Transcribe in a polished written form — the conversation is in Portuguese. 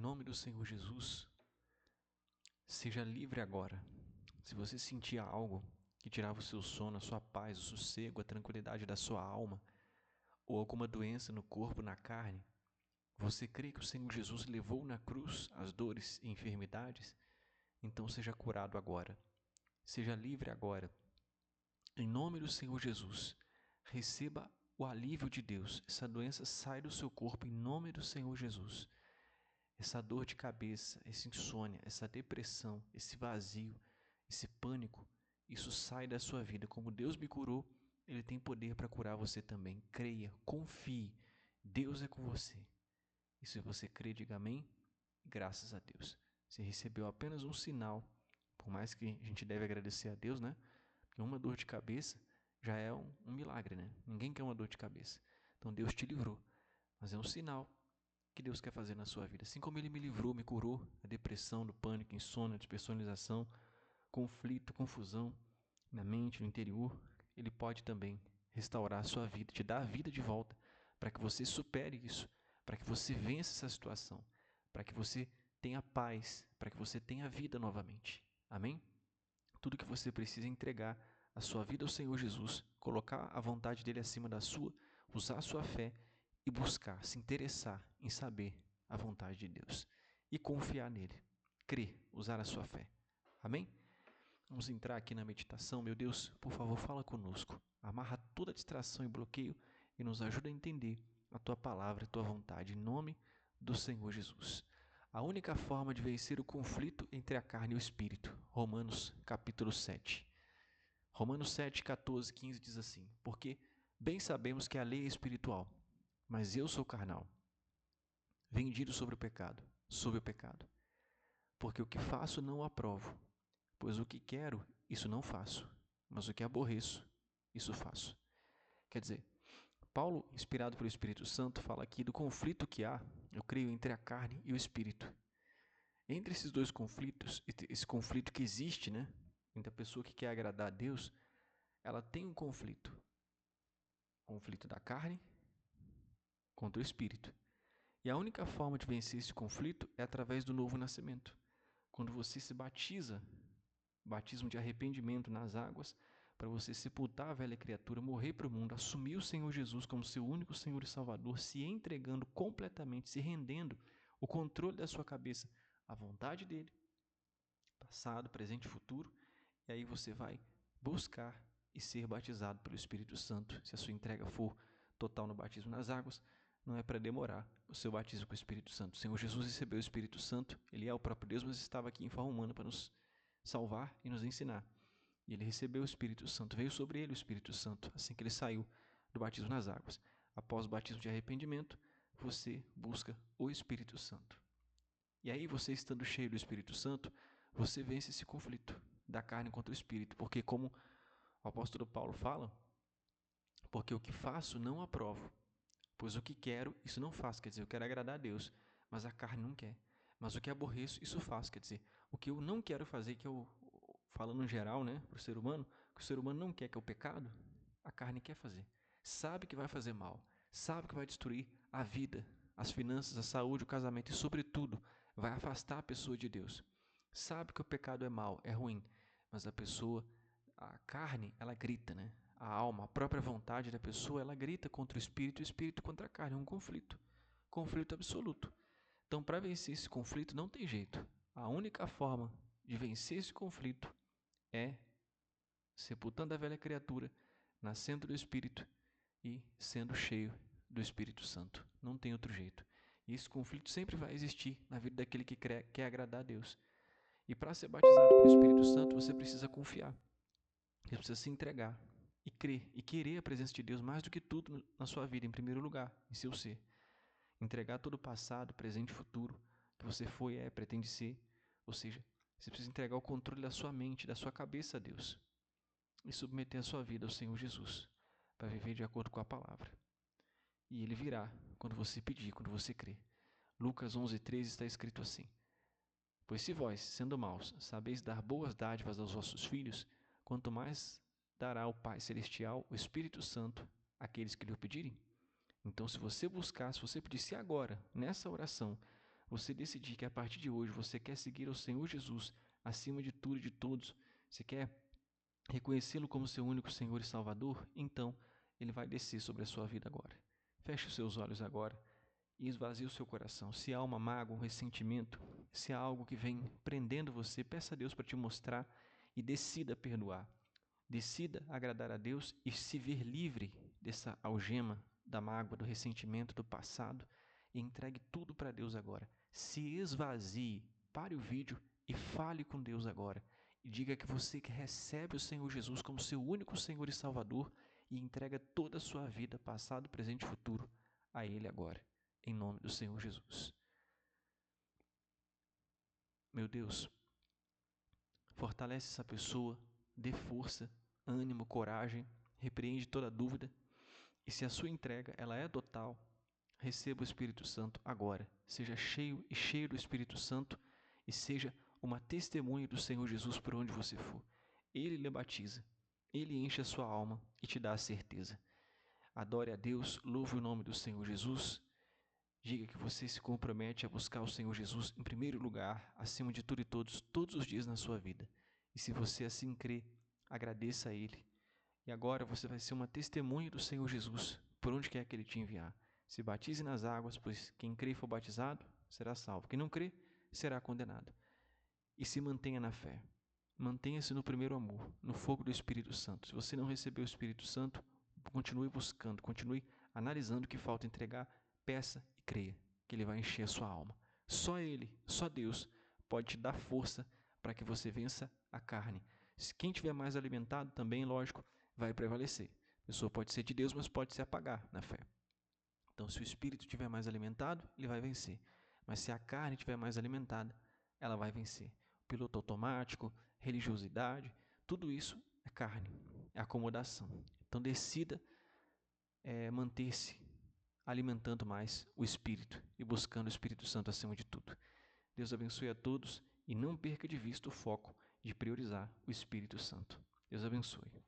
nome do Senhor Jesus, seja livre agora. Se você sentia algo que tirava o seu sono, a sua paz, o sossego, a tranquilidade da sua alma, ou alguma doença no corpo, na carne, você crê que o Senhor Jesus levou na cruz as dores e enfermidades? Então seja curado agora. Seja livre agora. Em nome do Senhor Jesus, receba o alívio de Deus. Essa doença sai do seu corpo em nome do Senhor Jesus. Essa dor de cabeça, essa insônia, essa depressão, esse vazio, esse pânico, isso sai da sua vida. Como Deus me curou, Ele tem poder para curar você também. Creia, confie, Deus é com você. E se você crê, diga amém. Graças a Deus. Você recebeu apenas um sinal, por mais que a gente deve agradecer a Deus, né? Porque uma dor de cabeça já é um milagre, né? Ninguém quer uma dor de cabeça. Então Deus te livrou, mas é um sinal que Deus quer fazer na sua vida. Assim como Ele me livrou, me curou da depressão, do pânico, insônia, despersonalização, conflito, confusão na mente, no interior, Ele pode também restaurar a sua vida, te dar a vida de volta, para que você supere isso, para que você vença essa situação, para que você tenha paz, para que você tenha vida novamente. Amém? Tudo que você precisa é entregar a sua vida ao Senhor Jesus, colocar a vontade dEle acima da sua, usar a sua fé e buscar, se interessar em saber a vontade de Deus e confiar nele, crer, usar a sua fé. Amém? Vamos entrar aqui na meditação. Meu Deus, por favor, fala conosco. Amarra toda distração e bloqueio e nos ajuda a entender a Tua palavra e a Tua vontade, em nome do Senhor Jesus. A única forma de vencer o conflito entre a carne e o espírito. Romanos capítulo 7. Romanos 7, 14, 15 diz assim: Porque bem sabemos que a lei é espiritual, mas eu sou carnal, vendido sobre o pecado. Porque o que faço não o aprovo, pois o que quero, isso não faço, mas o que aborreço, isso faço. Quer dizer, Paulo, inspirado pelo Espírito Santo, fala aqui do conflito que há, eu creio, entre a carne e o espírito. Entre esses dois conflitos, esse conflito que existe, né, entre a pessoa que quer agradar a Deus, ela tem um conflito. Conflito da carne contra o espírito. E a única forma de vencer esse conflito é através do novo nascimento. Quando você se batiza, batismo de arrependimento nas águas, para você sepultar a velha criatura, morrer para o mundo, assumir o Senhor Jesus como seu único Senhor e Salvador, se entregando completamente, se rendendo o controle da sua cabeça à vontade dele, passado, presente e futuro, e aí você vai buscar e ser batizado pelo Espírito Santo. Se a sua entrega for total no batismo nas águas, não é para demorar o seu batismo com o Espírito Santo. O Senhor Jesus recebeu o Espírito Santo, Ele é o próprio Deus, mas estava aqui em forma humana para nos salvar e nos ensinar. E ele recebeu o Espírito Santo, veio sobre ele o Espírito Santo, assim que ele saiu do batismo nas águas. Após o batismo de arrependimento, você busca o Espírito Santo. E aí, você estando cheio do Espírito Santo, você vence esse conflito da carne contra o Espírito, porque como o apóstolo Paulo fala, porque o que faço não aprovo, pois o que quero, isso não faço. Quer dizer, eu quero agradar a Deus, mas a carne não quer. Mas o que aborreço, isso faço. Quer dizer, o que eu não quero fazer, que eu, falando em geral, né, para o ser humano, que o ser humano não quer, que é o pecado, a carne quer fazer. Sabe que vai fazer mal, sabe que vai destruir a vida, as finanças, a saúde, o casamento e, sobretudo, vai afastar a pessoa de Deus. Sabe que o pecado é mal, é ruim, mas a pessoa, a carne, ela grita, né? A alma, a própria vontade da pessoa, ela grita contra o espírito contra a carne, é um conflito absoluto. Então, para vencer esse conflito, não tem jeito. A única forma de vencer esse conflito é sepultando a velha criatura, nascendo do Espírito e sendo cheio do Espírito Santo. Não tem outro jeito. E esse conflito sempre vai existir na vida daquele que quer agradar a Deus. E para ser batizado pelo Espírito Santo, você precisa confiar. Você precisa se entregar e crer e querer a presença de Deus mais do que tudo na sua vida, em primeiro lugar, em seu ser. Entregar todo o passado, presente e futuro que você foi e pretende ser. Ou seja, você precisa entregar o controle da sua mente, da sua cabeça a Deus e submeter a sua vida ao Senhor Jesus para viver de acordo com a palavra. E Ele virá quando você pedir, quando você crer. Lucas 11:13 está escrito assim: Pois se vós, sendo maus, sabeis dar boas dádivas aos vossos filhos, quanto mais dará o Pai Celestial, o Espírito Santo, àqueles que lhe o pedirem? Então, se você buscar, se você pedir, se agora, nessa oração, você decidir que a partir de hoje você quer seguir o Senhor Jesus acima de tudo e de todos, você quer reconhecê-lo como seu único Senhor e Salvador, então Ele vai descer sobre a sua vida agora. Feche os seus olhos agora e esvazie o seu coração. Se há uma mágoa, um ressentimento, se há algo que vem prendendo você, peça a Deus para te mostrar e decida perdoar. Decida agradar a Deus e se ver livre dessa algema da mágoa, do ressentimento, do passado, e entregue tudo para Deus agora. Se esvazie, pare o vídeo e fale com Deus agora. E diga que você recebe o Senhor Jesus como seu único Senhor e Salvador e entrega toda a sua vida, passado, presente e futuro, a Ele agora, em nome do Senhor Jesus. Meu Deus, fortalece essa pessoa, dê força, ânimo, coragem, repreende toda dúvida. E se a sua entrega ela é total, receba o Espírito Santo agora. Seja cheio e cheio do Espírito Santo e seja uma testemunha do Senhor Jesus por onde você for. Ele lhe batiza, Ele enche a sua alma e te dá a certeza. Adore a Deus, louve o nome do Senhor Jesus. Diga que você se compromete a buscar o Senhor Jesus em primeiro lugar, acima de tudo e todos os dias na sua vida. E se você assim crê, agradeça a Ele. E agora você vai ser uma testemunha do Senhor Jesus, por onde quer que Ele te enviar. Se batize nas águas, pois quem crê e for batizado, será salvo. Quem não crê, será condenado. E se mantenha na fé. Mantenha-se no primeiro amor, no fogo do Espírito Santo. Se você não recebeu o Espírito Santo, continue buscando, continue analisando o que falta entregar, peça e creia que Ele vai encher a sua alma. Só Ele, só Deus, pode te dar força para que você vença a carne. Quem tiver mais alimentado também, lógico, vai prevalecer. A pessoa pode ser de Deus, mas pode se apagar na fé. Então, se o espírito estiver mais alimentado, ele vai vencer. Mas se a carne estiver mais alimentada, ela vai vencer. Piloto automático, religiosidade, tudo isso é carne, é acomodação. Então, decida manter-se alimentando mais o Espírito e buscando o Espírito Santo acima de tudo. Deus abençoe a todos e não perca de vista o foco de priorizar o Espírito Santo. Deus abençoe.